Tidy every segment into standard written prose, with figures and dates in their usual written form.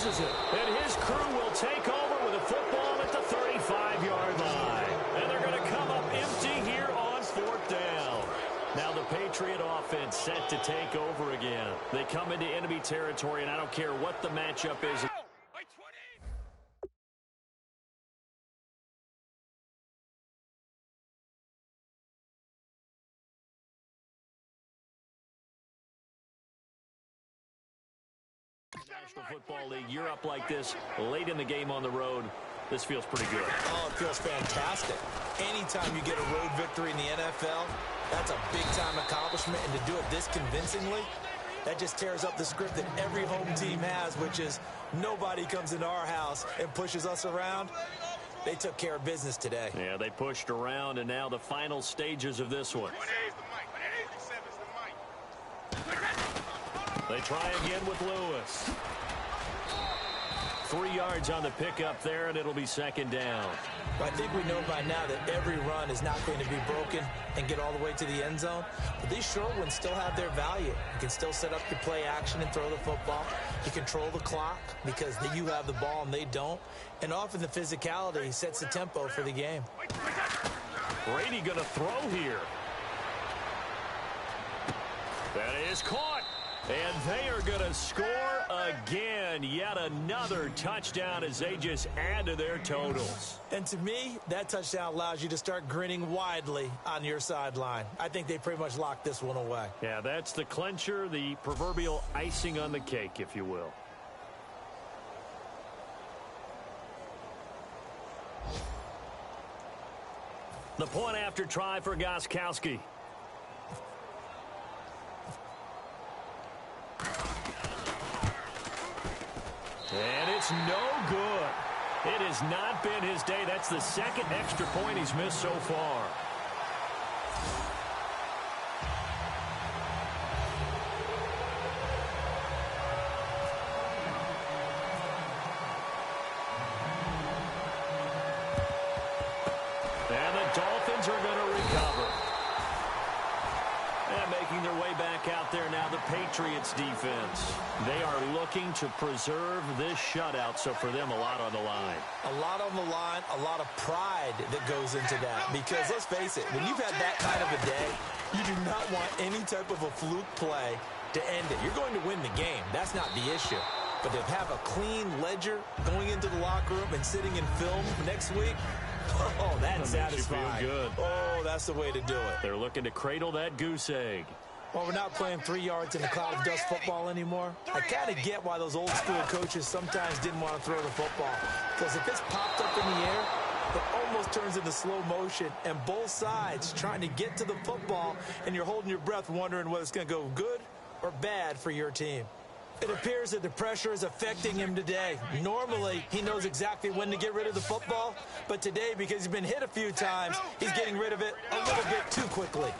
forces it. And his crew will take over with a football at the 35-yard line. And they're going to come up empty here on 4th down. Now the Patriot offense set to take over again. They come into enemy territory, and I don't care what the matchup is. National Football League, you're up like this late in the game on the road. This feels pretty good. Oh, it feels fantastic. Anytime you get a road victory in the NFL, that's a big-time accomplishment, and to do it this convincingly, that just tears up the script that every home team has, which is nobody comes into our house and pushes us around. They took care of business today. Yeah, they pushed around, and now the final stages of this one. They try again with Lewis. 3 yards on the pickup there, and it'll be 2nd down. I think we know by now that every run is not going to be broken and get all the way to the end zone. But these short ones still have their value. You can still set up your play action and throw the football. You control the clock because you have the ball and they don't. And often the physicality sets the tempo for the game. Brady going to throw here. That is caught. And they are going to score again. Yet another touchdown as they just add to their totals. And to me, that touchdown allows you to start grinning widely on your sideline. I think they pretty much locked this one away. Yeah, that's the clincher, the proverbial icing on the cake, if you will. The point after try for Gostkowski. And it's no good. It has not been his day. That's the 2nd extra point he's missed so far. And the Dolphins are going to recover. And making their way back out there now, the Patriots defense. They are looking to preserve this shutout, so for them, a lot on the line. A lot on the line, a lot of pride that goes into that. Because let's face it, when you've had that kind of a day, you do not want any type of a fluke play to end it. You're going to win the game. That's not the issue. But to have a clean ledger going into the locker room and sitting in film next week, oh, that's satisfying. Makes you feel good. Oh, that's the way to do it. They're looking to cradle that goose egg. Well, we're not playing 3 yards in the cloud of dust football anymore. I kind of get why those old school coaches sometimes didn't want to throw the football. Because if it's popped up in the air, it almost turns into slow motion. And both sides trying to get to the football, and you're holding your breath wondering whether it's going to go good or bad for your team. It appears that the pressure is affecting him today. Normally, he knows exactly when to get rid of the football. But today, because he's been hit a few times, he's getting rid of it a little bit too quickly.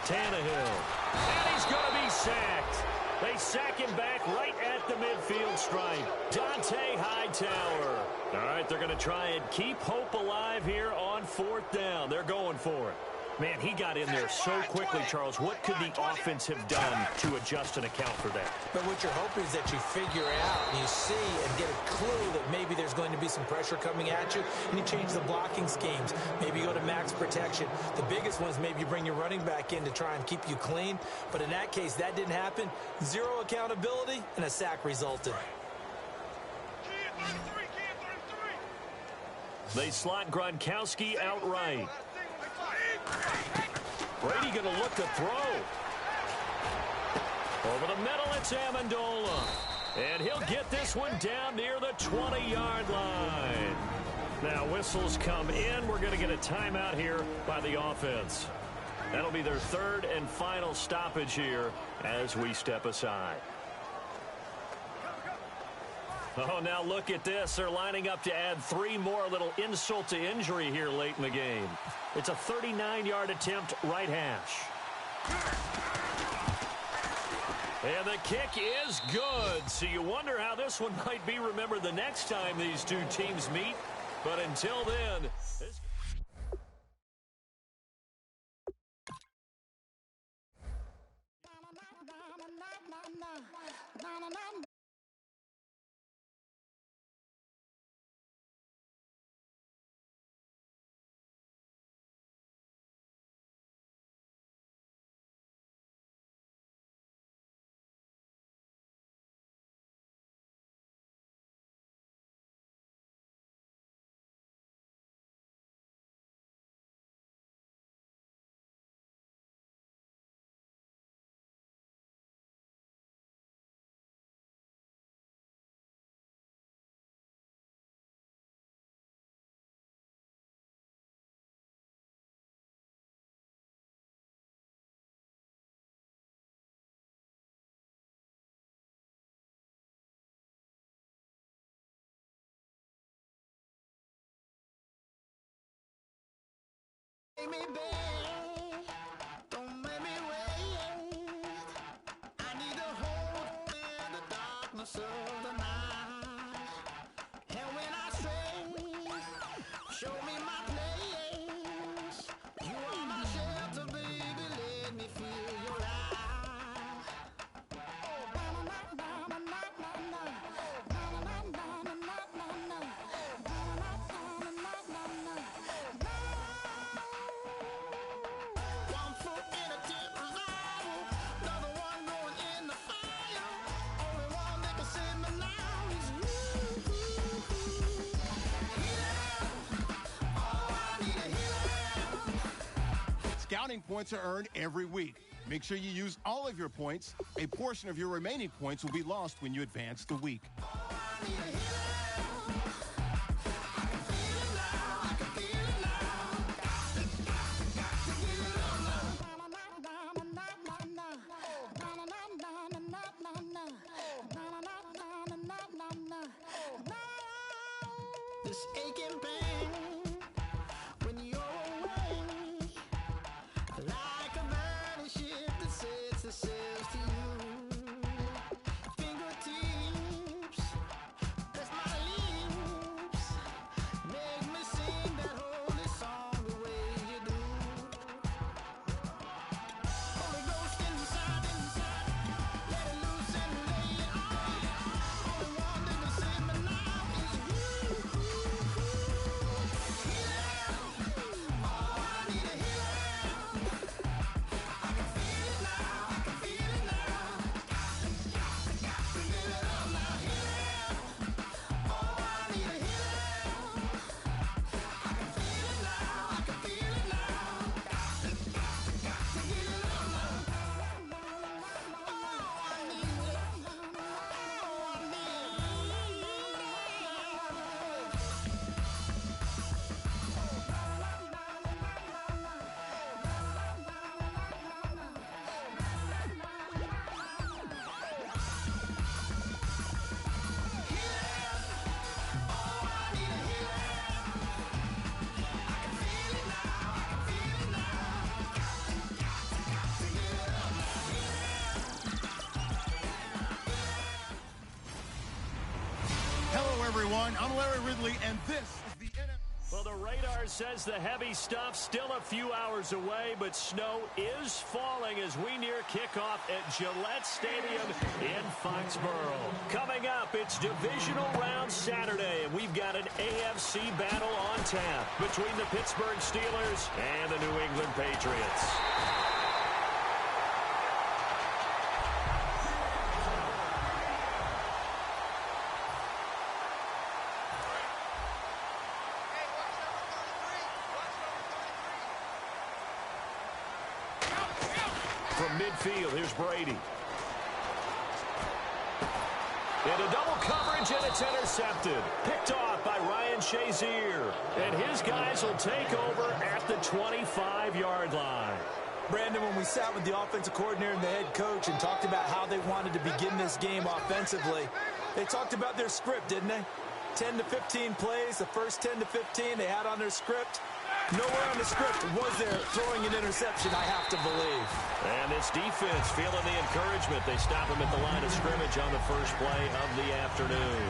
Tannehill. And he's going to be sacked. They sack him back right at the midfield stripe. Dante Hightower. All right, they're going to try and keep hope alive here on 4th down. They're going for it. Man, he got in there so quickly, Charles. What could the offense have done to adjust and account for that? But what you're hoping is that you figure it out and you see and get a clue that maybe there's going to be some pressure coming at you, and you change the blocking schemes. Maybe you go to max protection. The biggest one is maybe you bring your running back in to try and keep you clean. But in that case, that didn't happen. Zero accountability, and a sack resulted. They slot Gronkowski outright. Brady going to look to throw. Over the middle, it's Amendola. And he'll get this one down near the 20-yard line. Now, whistles come in. We're going to get a timeout here by the offense. That'll be their 3rd and final stoppage here as we step aside. Oh, now look at this. They're lining up to add 3 more, a little insult to injury here late in the game. It's a 39-yard attempt, right hash. And the kick is good. So you wonder how this one might be remembered the next time these two teams meet. But until then... Scouting points are earned every week. Make sure you use all of your points. A portion of your remaining points will be lost when you advance the week. This aching pain when you're away, like a burning ship that sets the sails to you. Fingertips, press my lips, make me sing that holy song the way you do. Holy Ghost inside, let it loose and lay it on. Only one that can save me now is you. Hello, everyone. I'm Larry Ridley, and this is the NFL. Well, the radar says the heavy stuff still a few hours away, but snow is falling as we near kickoff at Gillette Stadium in Foxborough. Coming up, it's divisional round Saturday, and we've got an AFC battle on tap between the Pittsburgh Steelers and the New England Patriots. From midfield, here's Brady. Into double coverage, and it's intercepted. Picked off by Ryan Shazier. And his guys will take over at the 25-yard line. Brandon, when we sat with the offensive coordinator and the head coach and talked about how they wanted to begin this game offensively, they talked about their script, didn't they? 10 to 15 plays, the first 10 to 15 they had on their script. Nowhere on the script was there throwing an interception, I have to believe. And this defense feeling the encouragement. They stop him at the line of scrimmage on the first play of the afternoon.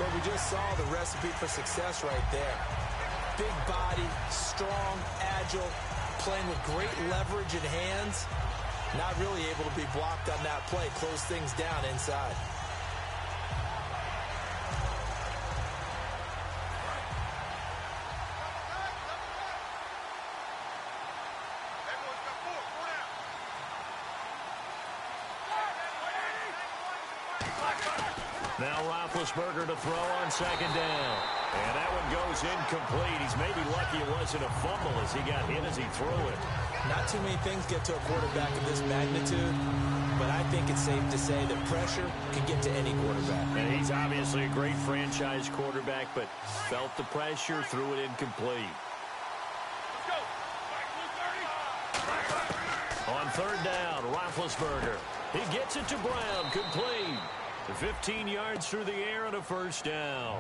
But we just saw the recipe for success right there. Big body, strong, agile, playing with great leverage in hands. Not really able to be blocked on that play. Close things down inside. Now Roethlisberger to throw on second down. And that one goes incomplete. He's maybe lucky it wasn't a fumble as he got hit as he threw it. Not too many things get to a quarterback of this magnitude, but I think it's safe to say that pressure can get to any quarterback. And he's obviously a great franchise quarterback, but felt the pressure, threw it incomplete. On third down, Roethlisberger. He gets it to Brown, complete. 15 yards through the air and a first down.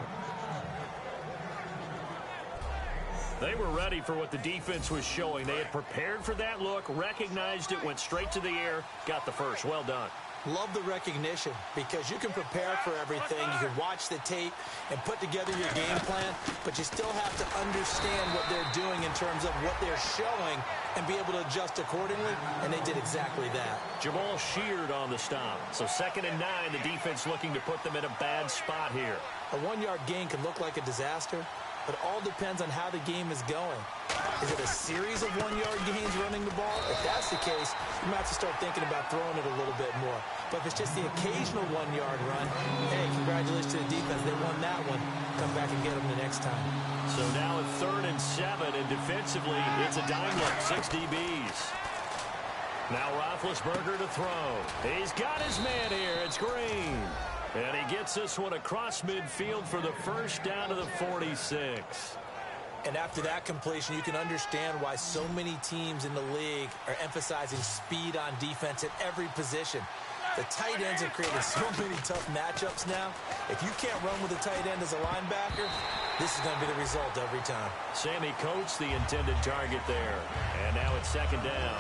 They were ready for what the defense was showing. They had prepared for that look, recognized it, went straight to the air, got the first. Well done. Love the recognition because you can prepare for everything. You can watch the tape and put together your game plan, but you still have to understand what they're doing in terms of what they're showing and be able to adjust accordingly, and they did exactly that. Jamal sheared on the stop. So 2nd and 9, the defense looking to put them in a bad spot here. A 1-yard gain can look like a disaster, but it all depends on how the game is going. Is it a series of 1-yard gains running the ball? If that's the case, you might have to start thinking about throwing it a little bit more. But if it's just the occasional 1-yard run, hey, congratulations to the defense. They won that one. Come back and get them the next time. So now it's 3rd and 7, and defensively, it's a dime look, 6 DBs. Now Roethlisberger to throw. He's got his man here. It's Green. And he gets this one across midfield for the first down to the 46. And after that completion, you can understand why so many teams in the league are emphasizing speed on defense at every position. The tight ends have created so many tough matchups now. If you can't run with a tight end as a linebacker, this is going to be the result every time. Sammy Coates, the intended target there. And now it's 2nd down.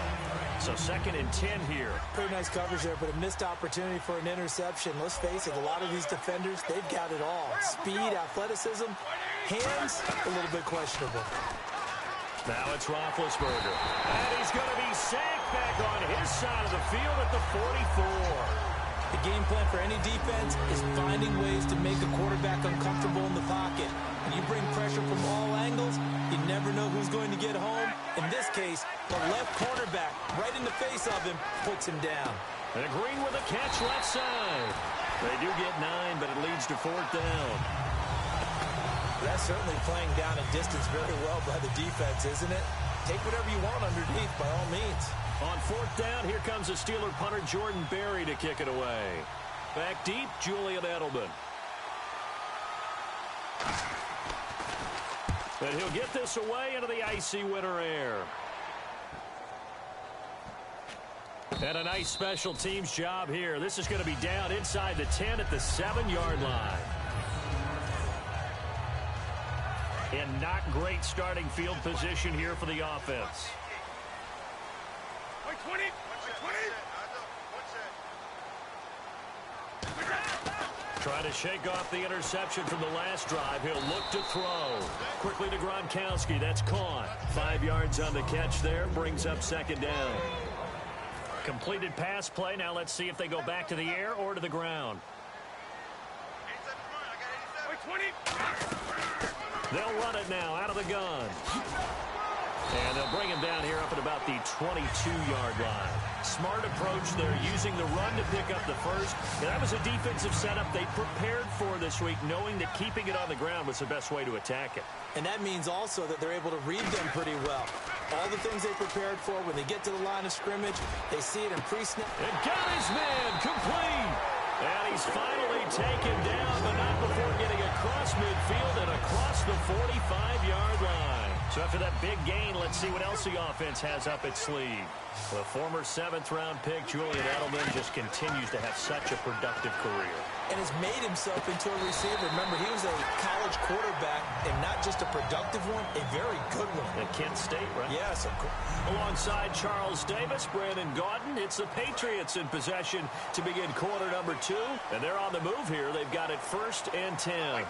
So 2nd and 10 here. Pretty nice coverage there, but a missed opportunity for an interception. Let's face it, a lot of these defenders, they've got it all. Speed, athleticism, hands, a little bit questionable. Now it's Roethlisberger. And he's going to be sacked back on his side of the field at the 44. The game plan for any defense is finding ways to make a quarterback uncomfortable in the pocket. When you bring pressure from all angles, you never know who's going to get home. In this case, the left cornerback, right in the face of him, puts him down. And Green with a catch left side. They do get 9, but it leads to 4th down. That's certainly playing down a distance very well by the defense, isn't it? Take whatever you want underneath, by all means. On 4th down, here comes the Steeler punter Jordan Berry to kick it away. Back deep, Julian Edelman. And he'll get this away into the icy winter air. And a nice special teams job here. This is going to be down inside the 10 at the 7-yard line. And not great starting field position here for the offense. Trying to shake off the interception from the last drive. He'll look to throw. Quickly to Gronkowski. That's caught. 5 yards on the catch there. Brings up 2nd down. Completed pass play. Now let's see if they go back to the air or to the ground. They'll run it now out of the gun. And they'll bring him down here up at about the 22-yard line. Smart approach there, using the run to pick up the first. And that was a defensive setup they prepared for this week, knowing that keeping it on the ground was the best way to attack it. And that means also that they're able to read them pretty well. All the things they prepared for, when they get to the line of scrimmage, they see it in pre-snap. And got his man complete. And he's finally taken down, but not before getting across midfield and across the 45-yard line. So after that big gain, let's see what else the offense has up its sleeve. The former 7th-round pick, Julian Edelman, just continues to have such a productive career. And has made himself into a receiver. Remember, he was a college quarterback, and not just a productive one, a very good one. At Kent State, right? Yes, of course. Alongside Charles Davis, Brandon Gaudin, it's the Patriots in possession to begin quarter number 2. And they're on the move here. They've got it 1st and 10.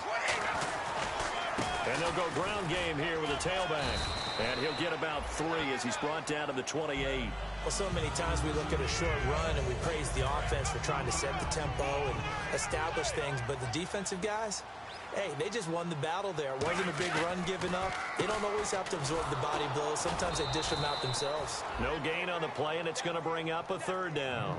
And they'll go ground game here with a tailback. And he'll get about 3 as he's brought down to the 28. Well, so many times we look at a short run and we praise the offense for trying to set the tempo and establish things. But the defensive guys, hey, they just won the battle there. It wasn't a big run given up. They don't always have to absorb the body blows. Sometimes they dish them out themselves. No gain on the play, and it's going to bring up a 3rd down.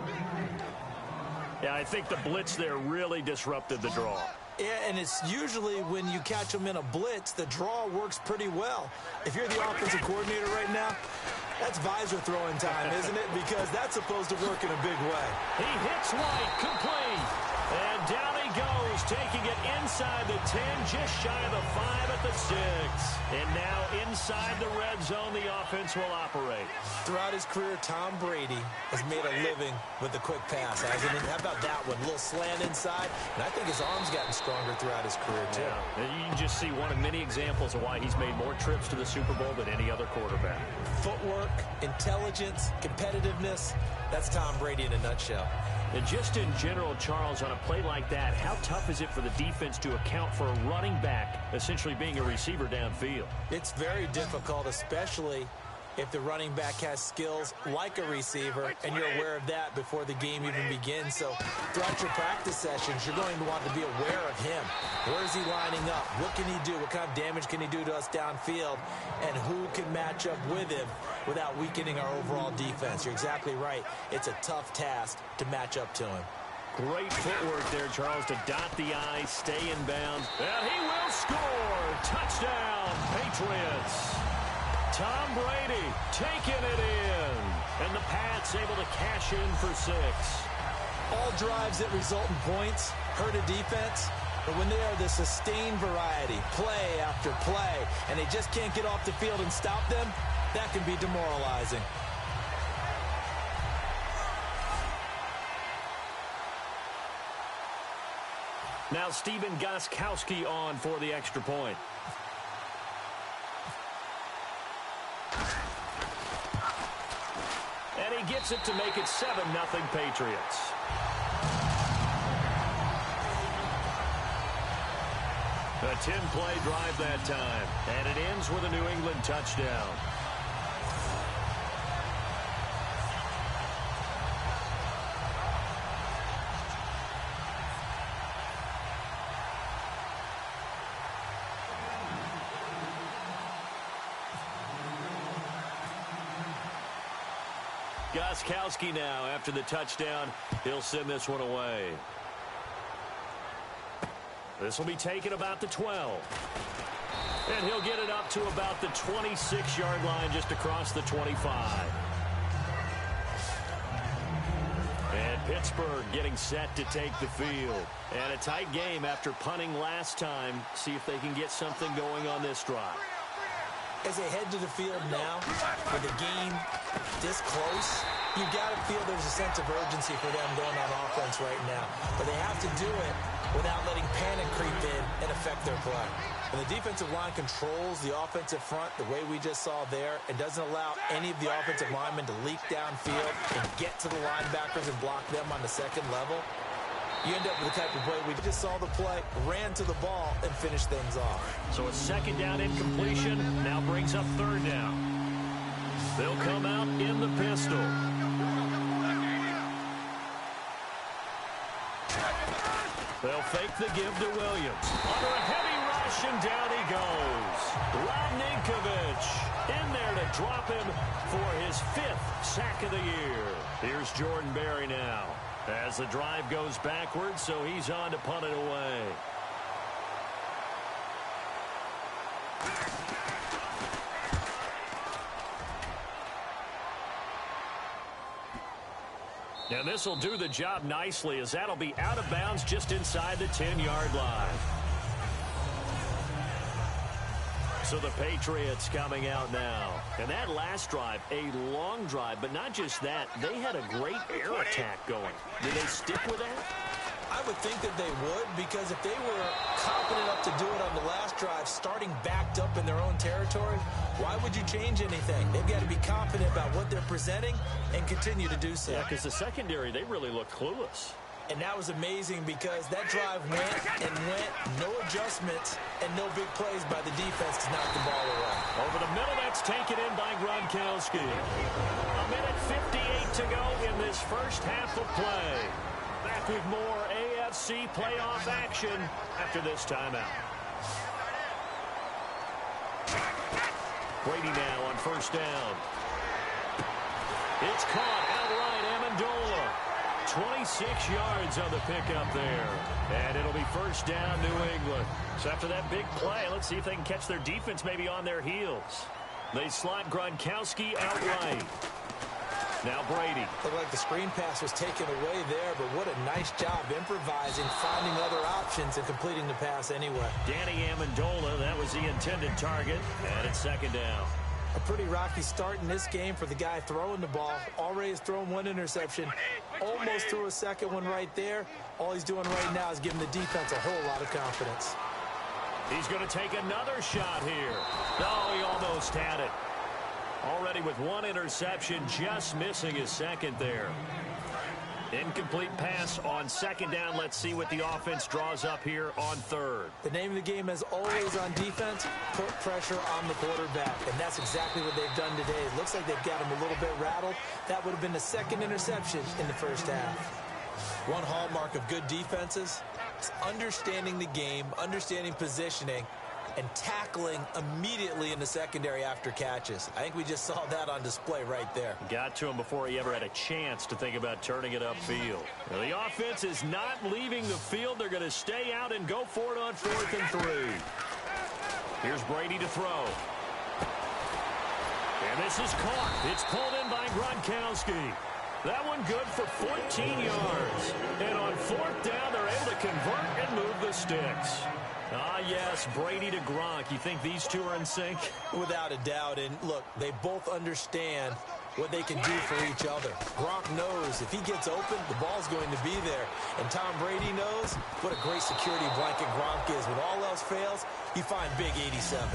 Yeah, I think the blitz there really disrupted the draw. Yeah, and it's usually when you catch them in a blitz, the draw works pretty well. If you're the offensive coordinator right now, that's visor throwing time, isn't it? Because that's supposed to work in a big way. He hits White, complete. And down he goes, taking it inside inside the 10, just shy of the 5 at the 6. And now inside the red zone, the offense will operate. Throughout his career, Tom Brady has made a living with the quick pass, hasn't he? How about that one? A little slant inside, and I think his arm's gotten stronger throughout his career, too. Yeah. And you can just see one of many examples of why he's made more trips to the Super Bowl than any other quarterback. Footwork, intelligence, competitiveness, that's Tom Brady in a nutshell. And just in general, Charles, on a play like that, how tough is it for the defense to account for a running back essentially being a receiver downfield? It's very difficult, especially if the running back has skills like a receiver, and you're aware of that before the game even begins. So throughout your practice sessions, you're going to want to be aware of him. Where is he lining up? What can he do? What kind of damage can he do to us downfield? And who can match up with him without weakening our overall defense? You're exactly right. It's a tough task to match up to him. Great footwork there, Charles, to dot the I, stay in bounds. And he will score! Touchdown, Patriots! Tom Brady taking it in. And the Pats able to cash in for 6. All drives that result in points hurt a defense, but when they are the sustained variety, play after play, and they just can't get off the field and stop them, that can be demoralizing. Now Stephen Gostkowski on for the extra point. And he gets it to make it 7-0 Patriots. A 10-play drive that time. And it ends with a New England touchdown. Gostkowski now after the touchdown. He'll send this one away. This will be taken about the 12. And he'll get it up to about the 26-yard line just across the 25. And Pittsburgh getting set to take the field. And a tight game after punting last time. See if they can get something going on this drive. As they head to the field now, with the game this close, you've got to feel there's a sense of urgency for them going on offense right now. But they have to do it without letting panic creep in and affect their play. And the defensive line controls the offensive front the way we just saw there. It doesn't allow any of the offensive linemen to leak downfield and get to the linebackers and block them on the second level. You end up with the type of play we just saw the play, ran to the ball, and finished things off. So a second down incompletion now brings up third down. They'll come out in the pistol. They'll fake the give to Williams. Under a heavy rush, and down he goes. Rob Ninkovich in there to drop him for his 5th sack of the year. Here's Jordan Berry now. As the drive goes backwards, so he's on to punt it away. And this will do the job nicely, as that'll be out of bounds just inside the 10-yard line. So the Patriots coming out now. And that last drive, a long drive, but not just that. They had a great air attack going. Did they stick with that? I would think that they would, because if they were confident enough to do it on the last drive, starting backed up in their own territory, why would you change anything? They've got to be confident about what they're presenting and continue to do so. Yeah, because the secondary, they really looked clueless. And that was amazing, because that drive went and went, no adjustments, and no big plays by the defense to knock the ball away. Over the middle, that's taken in by Gronkowski. A minute 58 to go in this first half of play. Back with more AFC playoff action after this timeout. Brady now on first down. It's caught outright, Amendola. 26 yards on the pickup there. And it'll be first down, New England. So after that big play, let's see if they can catch their defense maybe on their heels. They slot Gronkowski outright. Now Brady. Looked like the screen pass was taken away there, but what a nice job improvising, finding other options, and completing the pass anyway. Danny Amendola, that was the intended target, and it's second down. A pretty rocky start in this game for the guy throwing the ball. Already has thrown one interception. Almost threw a second one right there. All he's doing right now is giving the defense a whole lot of confidence. He's going to take another shot here. No, he almost had it. Already with one interception, just missing his second there. Incomplete pass on second down. Let's see what the offense draws up here on third. The name of the game, as always on defense, put pressure on the quarterback. And that's exactly what they've done today. It looks like they've got him a little bit rattled. That would have been the second interception in the first half. One hallmark of good defenses is understanding the game, understanding positioning, and tackling immediately in the secondary after catches. I think we just saw that on display right there. Got to him before he ever had a chance to think about turning it upfield. Now, the offense is not leaving the field. They're going to stay out and go for it on 4th and 3. Here's Brady to throw. And this is caught. It's pulled in by Gronkowski. That one good for 14 yards. And on 4th down, they're able to convert and move the sticks. Ah, yes, Brady to Gronk. You think these two are in sync? Without a doubt. And look, they both understand what they can do for each other. Gronk knows if he gets open, the ball's going to be there. And Tom Brady knows what a great security blanket Gronk is. When all else fails, you find big 87.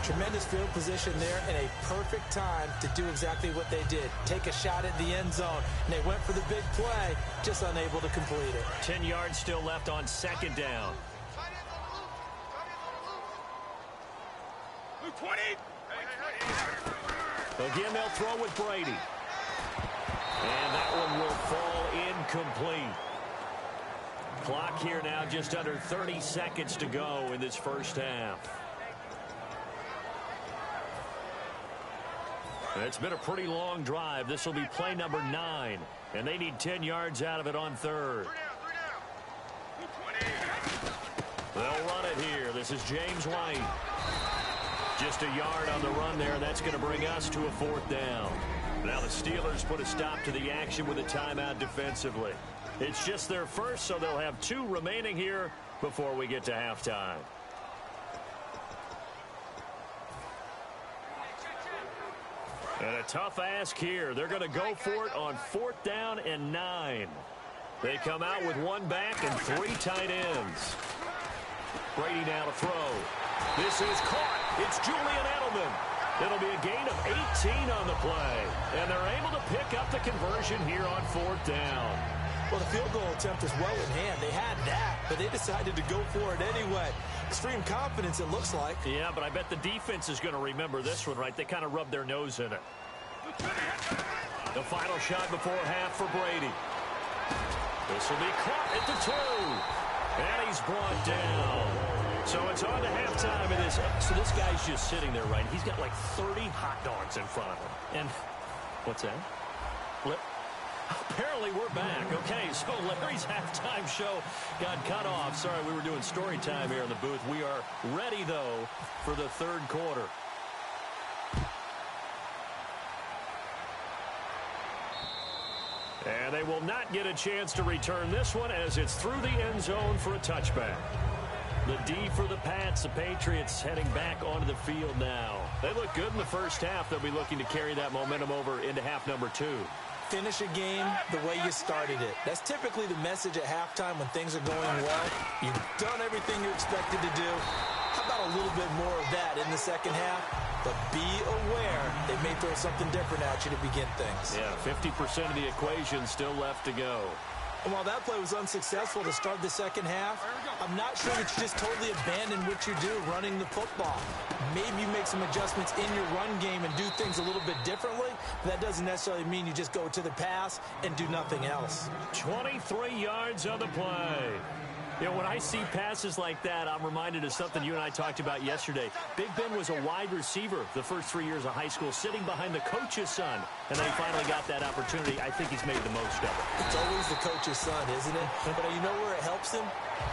Tremendous field position there and a perfect time to do exactly what they did. Take a shot at the end zone. And they went for the big play, just unable to complete it. 10 yards still left on second down. 20. Again, they'll throw with Brady. And that one will fall incomplete. Clock here now just under 30 seconds to go in this first half. It's been a pretty long drive. This will be play number 9. And they need 10 yards out of it on third. They'll run it here. This is James White. Just a yard on the run there. That's going to bring us to a 4th down. Now the Steelers put a stop to the action with a timeout defensively. It's just their first, so they'll have 2 remaining here before we get to halftime. And a tough ask here. They're going to go for it on 4th down and 9. They come out with 1 back and 3 tight ends. Brady now to throw. This is caught. It's Julian Edelman. It'll be a gain of 18 on the play. And they're able to pick up the conversion here on 4th down. Well, the field goal attempt is well in hand. They had that, but they decided to go for it anyway. Extreme confidence, it looks like. Yeah, but I bet the defense is going to remember this one, right? They kind of rubbed their nose in it. The final shot before half for Brady. This will be caught at the 2. And he's brought down. So it's on to halftime in this. So this guy's just sitting there, right? He's got like 30 hot dogs in front of him. And what's that? Apparently we're back. Okay, so Larry's halftime show got cut off. Sorry, we were doing story time here in the booth. We are ready, though, for the third quarter. And they will not get a chance to return this one as it's through the end zone for a touchback. The D for the Pats. The Patriots heading back onto the field now. They look good in the first half. They'll be looking to carry that momentum over into half number 2. Finish a game the way you started it. That's typically the message at halftime when things are going well. You've done everything you're expected to do. How about a little bit more of that in the second half? But be aware they may throw something different at you to begin things. Yeah, 50% of the equation still left to go. And while that play was unsuccessful to start the second half, I'm not sure that you just totally abandon what you do running the football. Maybe you make some adjustments in your run game and do things a little bit differently. But that doesn't necessarily mean you just go to the pass and do nothing else. 23 yards on the play. You know, when I see passes like that, I'm reminded of something you and I talked about yesterday. Big Ben was a wide receiver the first 3 years of high school, sitting behind the coach's son. And then he finally got that opportunity. I think he's made the most of it. It's always the coach's son, isn't it? But you know where it helps him?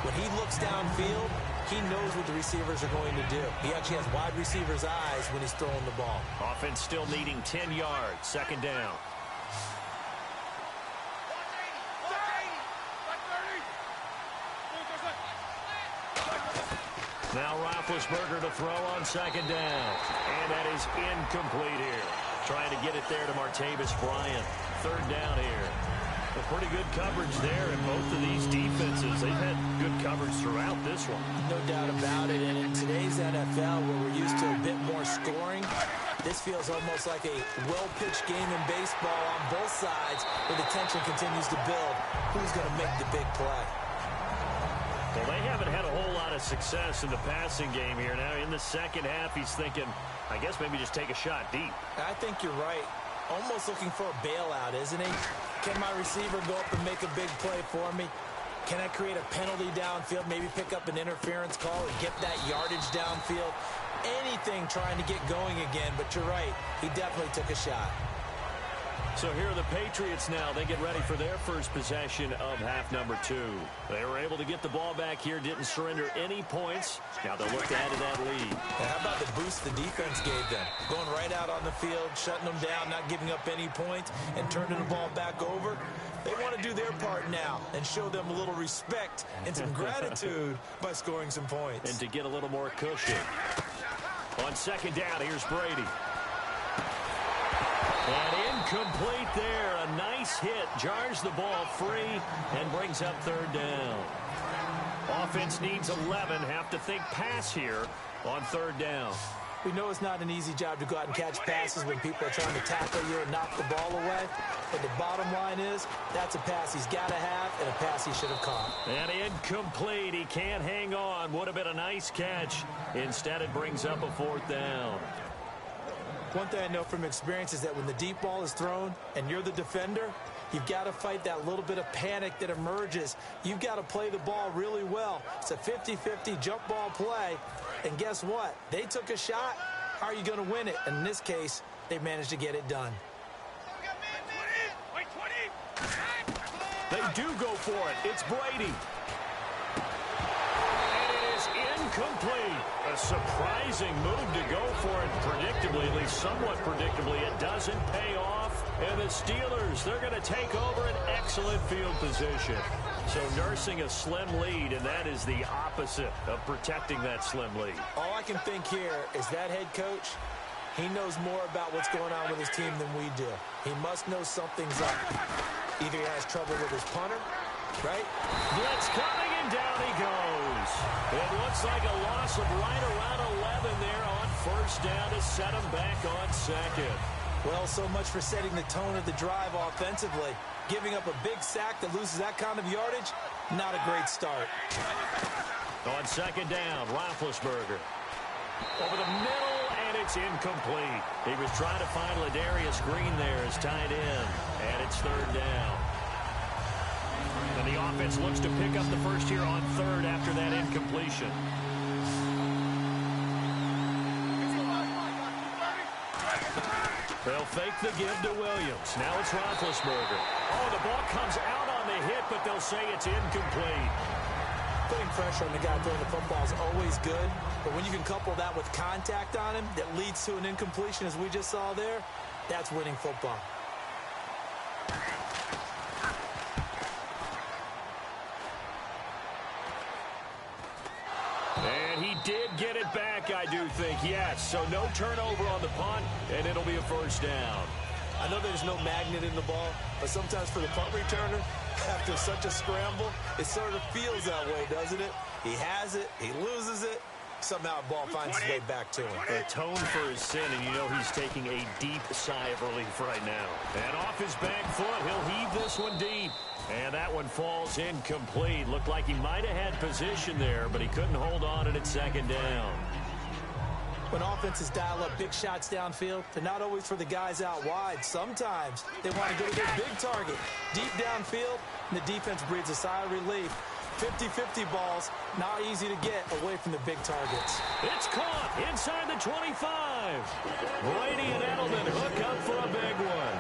When he looks downfield, he knows what the receivers are going to do. He actually has wide receivers' eyes when he's throwing the ball. Offense still needing 10 yards. Second down. Now Roethlisberger to throw on second down. And that is incomplete here. Trying to get it there to Martavis Bryant. Third down here. A pretty good coverage there in both of these defenses. They've had good coverage throughout this one. No doubt about it. And in today's NFL, where we're used to a bit more scoring, this feels almost like a well-pitched game in baseball on both sides, where the tension continues to build. Who's going to make the big play? Well, they haven't had a whole lot of success in the passing game here. Now, in the second half, he's thinking, I guess maybe just take a shot deep. I think you're right. Almost looking for a bailout, isn't he? Can my receiver go up and make a big play for me? Can I create a penalty downfield, maybe pick up an interference call and get that yardage downfield? Anything trying to get going again, but you're right. He definitely took a shot. So here are the Patriots now. They get ready for their first possession of half number 2. They were able to get the ball back here, didn't surrender any points. Now they'll look to add to that lead. Now, how about the boost the defense gave them? Going right out on the field, shutting them down, not giving up any points, and turning the ball back over. They want to do their part now and show them a little respect and some gratitude by scoring some points. And to get a little more cushion. On second down, here's Brady. And incomplete there. A nice hit. Jars the ball free and brings up third down. Offense needs 11. Have to think pass here on third down. We know it's not an easy job to go out and catch passes when people are trying to tackle you and knock the ball away. But the bottom line is, that's a pass he's got to have and a pass he should have caught. And incomplete. He can't hang on. Would have been a nice catch. Instead, it brings up a fourth down. One thing I know from experience is that when the deep ball is thrown and you're the defender, you've got to fight that little bit of panic that emerges. You've got to play the ball really well. It's a 50-50 jump ball play. And guess what? They took a shot. How are you going to win it? And in this case, they managed to get it done. They do go for it. It's Brady. And it is incomplete. A surprising move to go for it predictably, at least somewhat predictably. It doesn't pay off. And the Steelers, they're going to take over an excellent field position. So nursing a slim lead, and that is the opposite of protecting that slim lead. All I can think here is that head coach, he knows more about what's going on with his team than we do. He must know something's up. Either he has trouble with his punter, right? Blitz coming, and down he goes. It looks like a loss of right around 11 there on first down to set him back on second. Well, so much for setting the tone of the drive offensively. Giving up a big sack that loses that kind of yardage, not a great start. On second down, Roethlisberger. Over the middle, and it's incomplete. He was trying to find Ladarius Green there as tight end, and it's third down. And the offense looks to pick up the first here on third after that incompletion. They'll fake the give to Williams. Now it's Roethlisberger. Oh, the ball comes out on the hit, but they'll say it's incomplete. Putting pressure on the guy throwing the football is always good, but when you can couple that with contact on him that leads to an incompletion, as we just saw there, that's winning football. And he did get it back, I do think, yes. So no turnover on the punt, and it'll be a first down. I know there's no magnet in the ball, but sometimes for the punt returner, after such a scramble, it sort of feels that way, doesn't it? He has it, he loses it, somehow the ball finds its way back to him. Atone for his sin, and you know he's taking a deep sigh of relief right now. And off his back foot, he'll heave this one deep. And that one falls incomplete. Looked like he might have had position there, but he couldn't hold on at second down. When offenses dial up big shots downfield, they're not always for the guys out wide. Sometimes they want to go to their big target deep downfield, and the defense breathes a sigh of relief. 50-50 balls, not easy to get away from the big targets. It's caught inside the 25. Brady and Edelman hook up for a big one.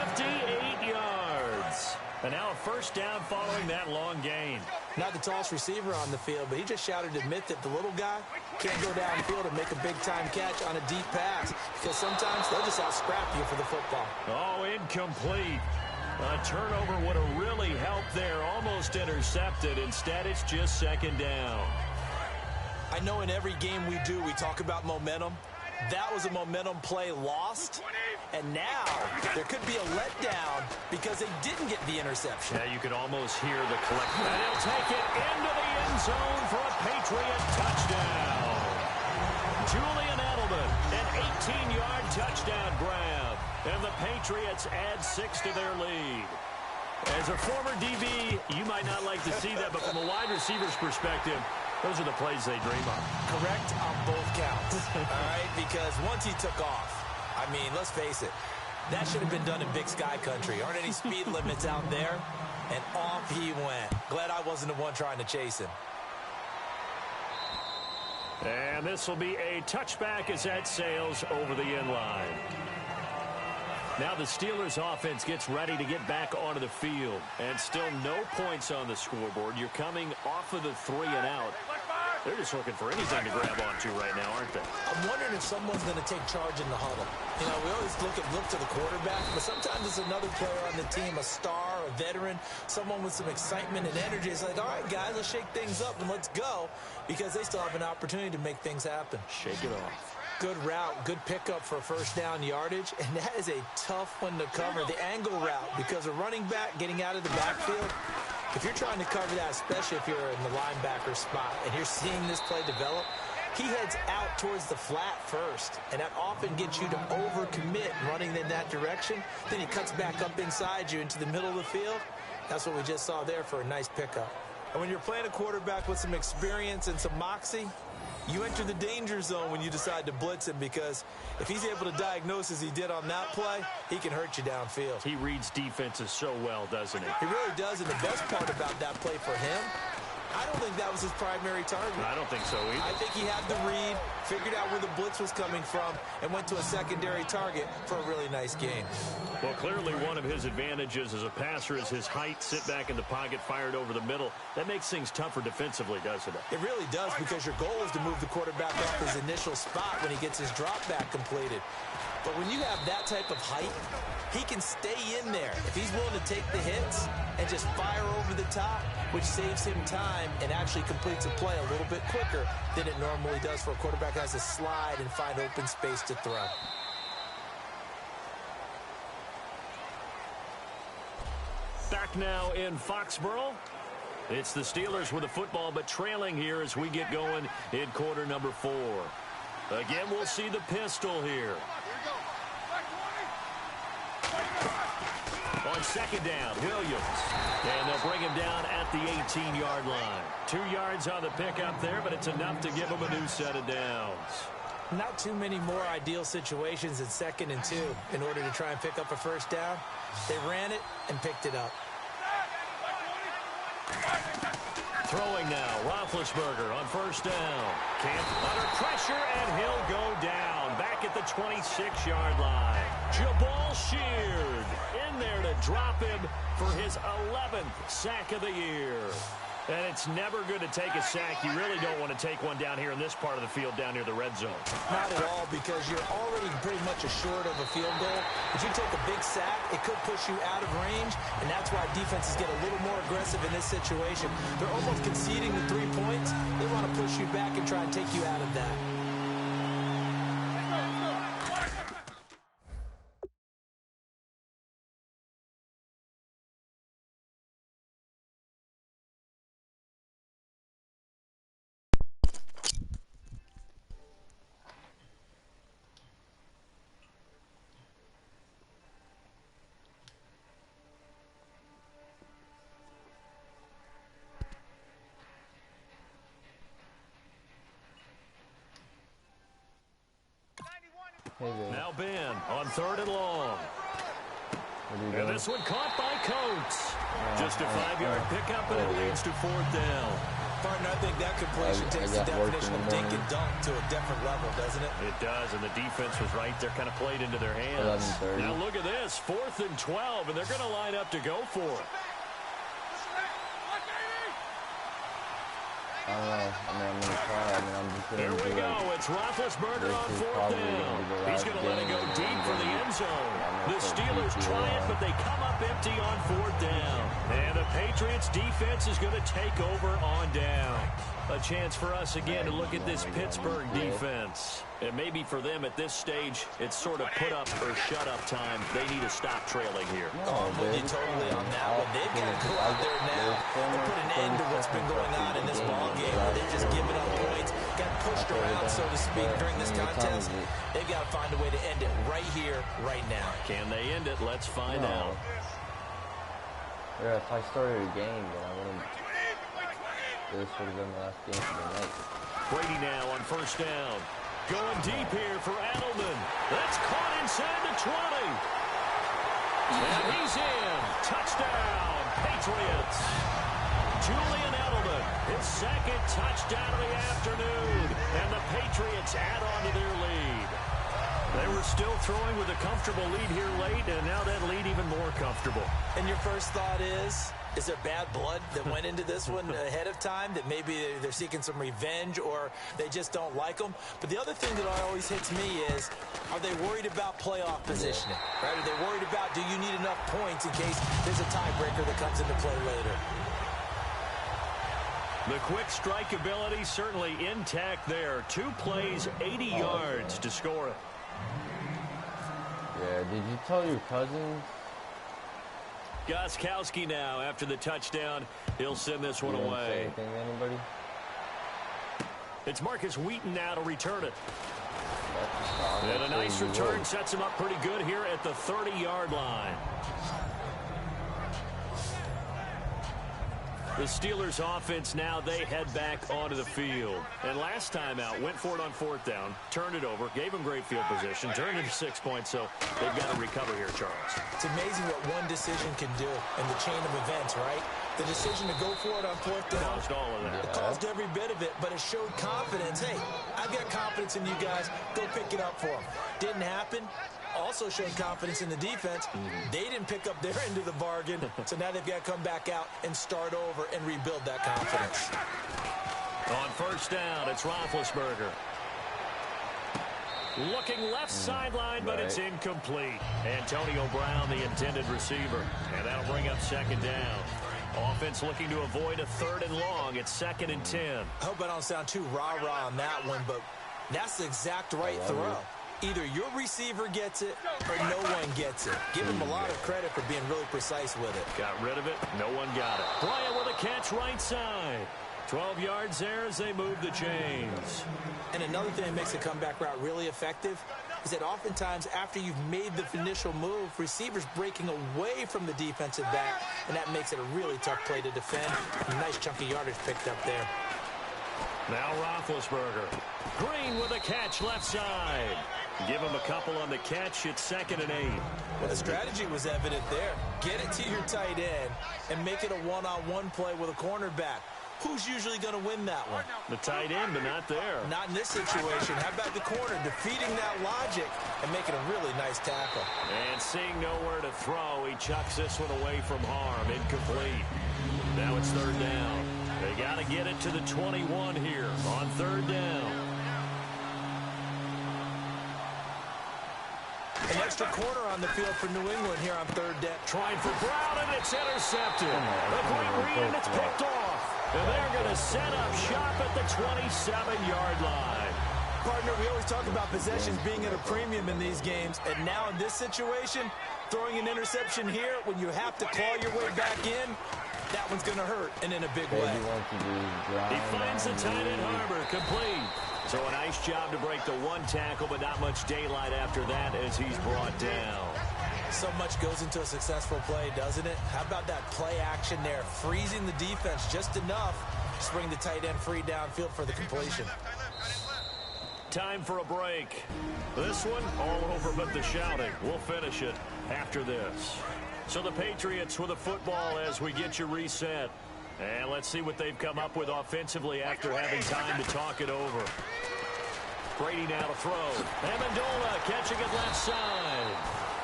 58 yards. And now a first down following that long gain. Not the tallest receiver on the field, but he just shouted to admit that the little guy can't go downfield and make a big-time catch on a deep pass because sometimes they'll just out-scrap you for the football. Oh, incomplete. A turnover would have really helped there. Almost intercepted. Instead, it's just second down. I know in every game we do, we talk about momentum. That was a momentum play lost. And now there could be a letdown because they didn't get the interception. Yeah, you could almost hear the collective. And he'll take it into the end zone for a Patriot touchdown. Julian Edelman, an 18-yard touchdown grab. And the Patriots add 6 to their lead. As a former DB, you might not like to see that, but from a wide receiver's perspective, those are the plays they dream of. Correct on both counts. All right, because once he took off, I mean, let's face it, that should have been done in Big Sky country. Aren't any speed limits out there? And off he went. Glad I wasn't the one trying to chase him. And this will be a touchback as that sails over the end line. Now the Steelers offense gets ready to get back onto the field. And still no points on the scoreboard. You're coming off of the 3 and out. They're just looking for anything to grab onto right now, aren't they? I'm wondering if someone's going to take charge in the huddle. You know, we always look to the quarterback, but sometimes it's another player on the team, a star, a veteran, someone with some excitement and energy. It's like, all right, guys, let's shake things up and let's go, because they still have an opportunity to make things happen. Shake it off. Good route, good pickup for first down yardage, and that is a tough one to cover, the angle route, because a running back getting out of the backfield, if you're trying to cover that, especially if you're in the linebacker spot and you're seeing this play develop, he heads out towards the flat first, and that often gets you to overcommit running in that direction. Then he cuts back up inside you into the middle of the field. That's what we just saw there for a nice pickup. And when you're playing a quarterback with some experience and some moxie, you enter the danger zone when you decide to blitz him, because if he's able to diagnose as he did on that play, he can hurt you downfield. He reads defenses so well, doesn't he? He really does, and the best part about that play for him, I don't think that was his primary target. I don't think so either. I think he had the read, figured out where the blitz was coming from, and went to a secondary target for a really nice gain. Well, clearly one of his advantages as a passer is his height, sit back in the pocket, fired over the middle. That makes things tougher defensively, doesn't it? It really does, because your goal is to move the quarterback off his initial spot when he gets his drop back completed. But when you have that type of height, he can stay in there if he's willing to take the hits and just fire over the top, which saves him time and actually completes a play a little bit quicker than it normally does for a quarterback that has to slide and find open space to throw. Back now in Foxborough. It's the Steelers with the football, but trailing here as we get going in quarter number 4. Again, we'll see the pistol here. On second down, Williams. And they'll bring him down at the 18-yard line. 2 yards on the pickup there, but it's enough to give him a new set of downs. Not too many more ideal situations in 2nd and 2 in order to try and pick up a first down. They ran it and picked it up. Throwing now, Roethlisberger on first down. Camp under pressure, and he'll go down. Back at the 26-yard line. Jabal Sheard in there to drop him for his 11th sack of the year. And it's never good to take a sack. You really don't want to take one down here in this part of the field down near the red zone. Not at all, because you're already pretty much assured of a field goal. If you take a big sack, it could push you out of range, and that's why defenses get a little more aggressive in this situation. They're almost conceding the 3 points. They want to push you back and try and take you out of that. Now Ben on 3rd and long. And this one caught by Coates. Just a 5-yard pickup, and it leads to 4th down. Partner, I think that completion takes the definition of dink and dunk to a different level, doesn't it? It does, and the defense was right there, kind of played into their hands. Now look at this, 4th and 12, and they're going to line up to go for it. I don't know. I mean, I'm going to try. I mean, I'm just going to There we go. It's Roethlisberger on 4th down. He's going to let it go deep for the end zone. The Steelers try it, but they come up empty on 4th down. And the Patriots defense is going to take over on down. A chance for us again to look at this Pittsburgh defense. And maybe for them at this stage, it's sort of put up or shut up time. They need to stop trailing here. I'm with you totally on that one. They've got to go out there now and put an end to what's been going on in this ball game where they've just given up points, got pushed around, so to speak, during this contest. They've got to find a way to end it right here, right now. Can they end it? Let's find out. Yeah, if I started a game, then I wouldn't. This would have been the last game of the night. Brady now on 1st down. Going deep here for Edelman. That's caught inside the 20. And he's in. Touchdown, Patriots. Julian Edelman, his 2nd touchdown of the afternoon. And the Patriots add on to their lead. They were still throwing with a comfortable lead here late, and now that lead even more comfortable. And your first thought is there bad blood that went into this one ahead of time, that maybe they're seeking some revenge or they just don't like them? But the other thing that always hits me is, are they worried about playoff positioning? Right? Are they worried about, do you need enough points in case there's a tiebreaker that comes into play later? The quick strike ability certainly intact there. 2 plays, 80 yards to score it. Yeah, did you tell your cousins? Gostkowski now after the touchdown. He'll send this one away. Say anything to anybody? It's Marcus Wheaton now to return it. And a nice return sets him up pretty good here at the 30-yard line. The Steelers offense now, they head back onto the field. And last time out, went for it on 4th down, turned it over, gave them great field position, turned it to 6 points, so they've got to recover here, Charles. It's amazing what one decision can do in the chain of events, right? The decision to go for it on 4th down. Caused all of that. It caused every bit of it, but it showed confidence. Hey, I've got confidence in you guys. Go pick it up for them. Didn't happen. Also showed confidence in the defense. They didn't pick up their end of the bargain, so now they've got to come back out and start over and rebuild that confidence. On 1st down, it's Roethlisberger. Looking left sideline, but it's incomplete. Antonio Brown, the intended receiver. And that'll bring up 2nd down. Offense looking to avoid a 3rd and long. It's 2nd and 10. I hope I don't sound too rah-rah on that one, but that's the exact right throw. Either your receiver gets it or no one gets it. Give him a lot of credit for being really precise with it. Got rid of it. No one got it. Bryant with a catch right side. 12 yards there as they move the chains. And another thing that makes the comeback route really effective is that oftentimes after you've made the initial move, receivers breaking away from the defensive back, and that makes it a really tough play to defend. A nice chunk of yardage picked up there. Now Roethlisberger. Green with a catch left side. Give him a couple on the catch. It's 2nd and 8. Well, the strategy was evident there. Get it to your tight end and make it a one-on-one play with a cornerback. Who's usually going to win that one? The tight end, but not there. Not in this situation. How about the corner defeating that logic and making a really nice tackle? And seeing nowhere to throw, he chucks this one away from harm. Incomplete. Now it's 3rd down. They got to get it to the 21 here on 3rd down. An extra corner on the field for New England here on 3rd down. Trying for Brown, and it's intercepted. A quick read, and it's picked off. And they're going to set up shop at the 27-yard line. Partner, we always talk about possessions being at a premium in these games, and now in this situation, throwing an interception here when you have to claw your way back in, that one's going to hurt, and in a big way. He finds the tight end Harbor, complete. So a nice job to break the 1 tackle, but not much daylight after that as he's brought down. So much goes into a successful play, doesn't it? How about that play action there, freezing the defense just enough to bring the tight end free downfield for the completion. Time for a break. This one all over but the shouting. We'll finish it after this. So the Patriots with a football as we get you reset. And let's see what they've come up with offensively after having time to talk it over. Brady now to throw. Amendola catching it left side.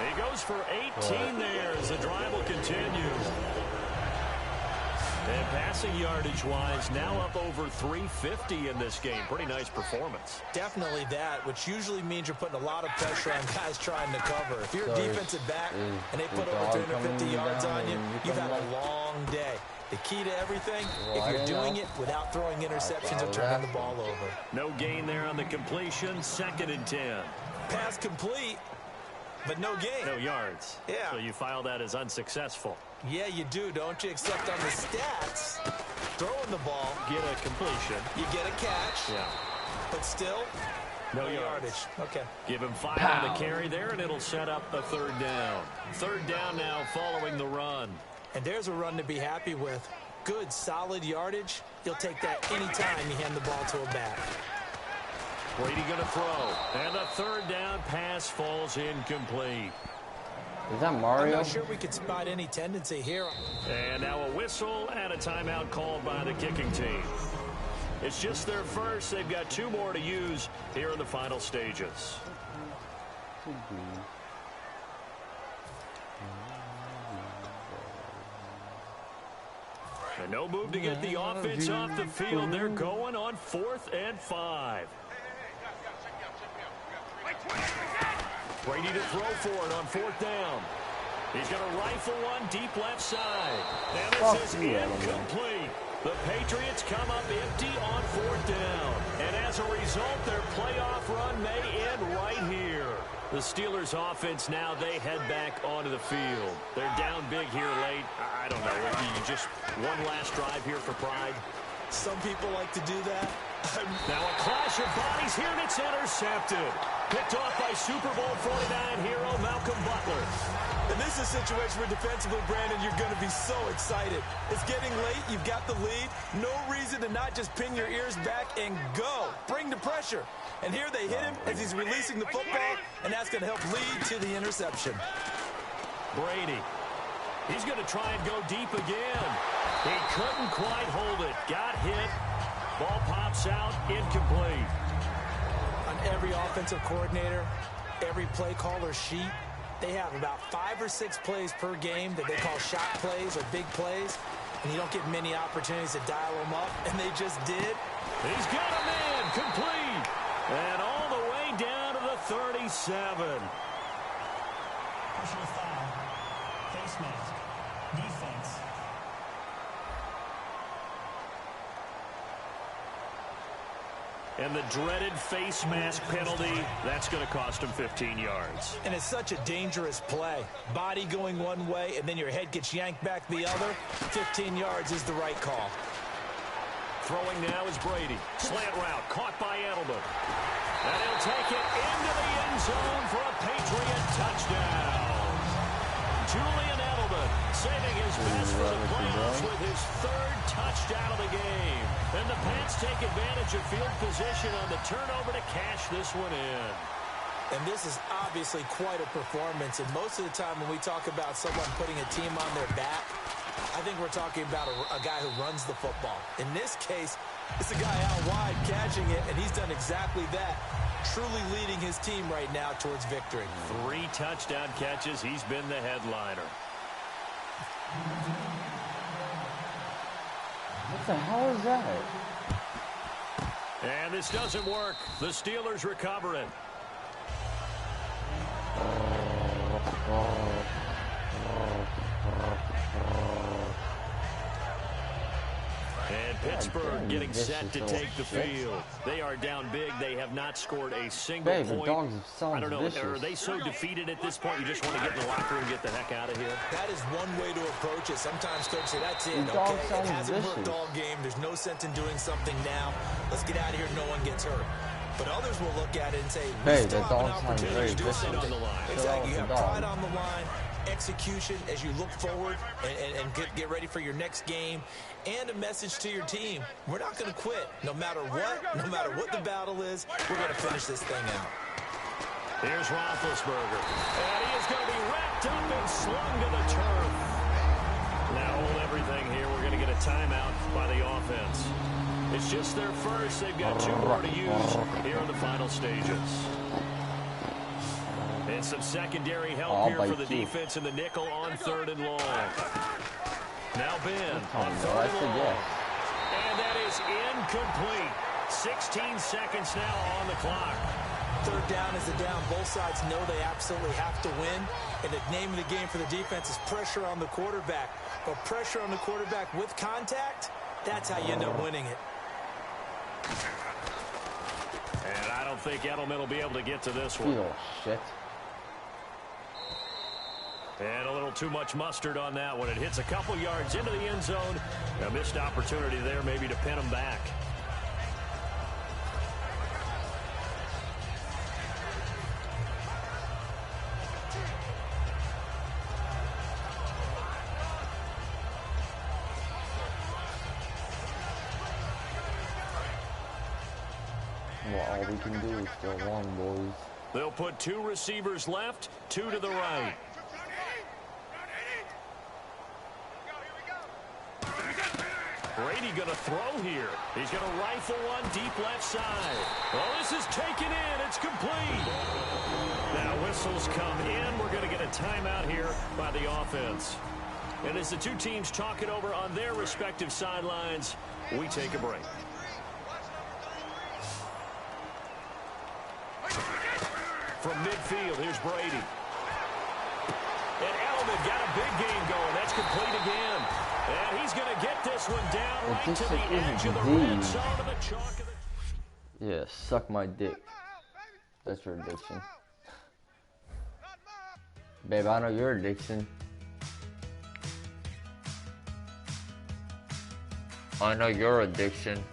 He goes for 18 there as the drive will continue. And passing yardage-wise, now up over 350 in this game. Pretty nice performance. Definitely that, which usually means you're putting a lot of pressure on guys trying to cover. If you're a defensive back and they put over 250 yards on you, you've had a long day. The key to everything, if you're doing it without throwing interceptions or turning the ball over. No gain there on the completion. 2nd and 10. Pass complete, but no gain. No yards. Yeah. So you file that as unsuccessful. Yeah, you do, don't you? Except on the stats, throwing the ball, Get a completion. you get a catch, Yeah. but still, No yardage. yards. Okay. Give him 5 on the carry there, and it'll set up a 3rd down. 3rd down now following the run. And there's a run to be happy with. Good, solid yardage. You'll take that anytime you hand the ball to a back. Brady going to throw. And the 3rd down pass falls incomplete. Is that I'm Mario? not sure we could spot any tendency here. And now a whistle and a timeout called by the kicking team. It's just their first. They've got 2 more to use here in the final stages. And no move to get the offense off the field. They're going on 4th and 5. Brady to throw for it on 4th down. He's going to rifle one deep left side. And this is incomplete. The Patriots come up empty on 4th down. And as a result, their playoff run may end right here. The Steelers offense now, they head back onto the field. They're down big here late. I don't know. You just one last drive here for pride. Some people like to do that. Now a clash of bodies here, and it's intercepted. Picked off by Super Bowl 49 hero Malcolm Butler. And this is a situation where defensively, Brandon, you're going to be so excited. It's getting late. You've got the lead. No reason to not just pin your ears back and go. Bring the pressure. And here they hit him as he's releasing the football, and that's going to help lead to the interception. Brady. He's going to try and go deep again. He couldn't quite hold it. Got hit. Ball pops out. Incomplete. On every offensive coordinator, every play caller sheet, they have about 5 or 6 plays per game that they call shot plays or big plays, and you don't get many opportunities to dial them up, and they just did. He's got a man. Complete. And all the way down to the 37. Personal foul. Face mask. Defense. And the dreaded face mask penalty, that's going to cost him 15 yards. And it's such a dangerous play. Body going one way, and then your head gets yanked back the other. 15 yards is the right call. Throwing now is Brady. Slant route, caught by Edelman. And he'll take it into the end zone for a Patriot touchdown. Julian Edelman saving his best for the playoffs with his 3rd touchdown of the game. And the Pats take advantage of field position on the turnover to cash this one in. And this is obviously quite a performance. And most of the time when we talk about someone putting a team on their back, I think we're talking about a guy who runs the football. In this case, it's a guy out wide catching it, and he's done exactly that, truly leading his team right now towards victory. 3 touchdown catches. He's been the headliner. What the hell is that? And this doesn't work. The Steelers recover it. And Pittsburgh getting set to take the field. They are down big. They have not scored a single point. I don't know. Are they so defeated at this point you just want to get in the locker room and get the heck out of here? That is one way to approach it. Sometimes coaches say, that's it, okay? It hasn't worked all game. There's no sense in doing something now. Let's get out of here. No one gets hurt. But others will look at it and say, we still have an opportunity to do something on the line. Exactly. You have pride on the line, execution as you look forward and get ready for your next game, and a message to your team. We're not going to quit. No matter what the battle is, we're going to finish this thing out. Here's Roethlisberger. And he is going to be wrapped up and slung to the turf. Now hold everything here. We're going to get a timeout by the offense. It's just their first. They've got 2 more to use here in the final stages. And some secondary help here for the defense in the nickel on 3rd and long. Now Ben on 3rd and long. And that is incomplete. 16 seconds now on the clock. 3rd down is the down. Both sides know they absolutely have to win. And the name of the game for the defense is pressure on the quarterback. But pressure on the quarterback with contact, that's how you end up winning it. And I don't think Edelman will be able to get to this one. Oh, shit. And a little too much mustard on that one. It hits a couple yards into the end zone. A missed opportunity there maybe to pin him back. Well, all we can do is go long, boys. They'll put 2 receivers left, 2 to the right. Brady going to throw here. He's going to rifle one deep left side. Well, this is taken in. It's complete. Now whistles come in. We're going to get a timeout here by the offense. And as the 2 teams talk it over on their respective sidelines, we take a break. From midfield, here's Brady. And Edelman got a big game going. That's complete again. And he's going to get this one down right to the edge of the red zone of the chalk of the... Yeah, suck my dick. That's your addiction. Babe, I know your addiction. I know your addiction.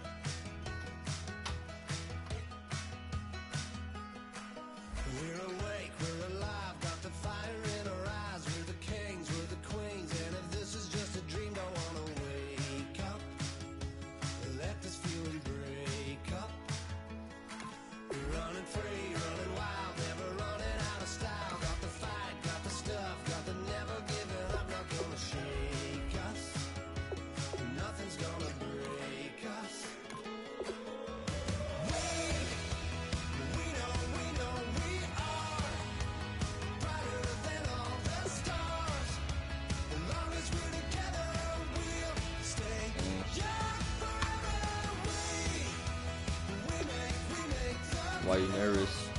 Why are you nervous?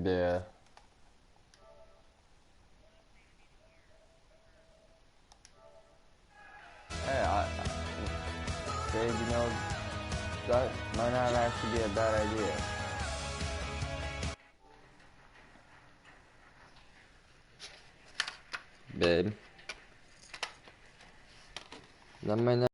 Yeah. Hey, Dave, you know, that might not actually be a bad idea. Babe. That might not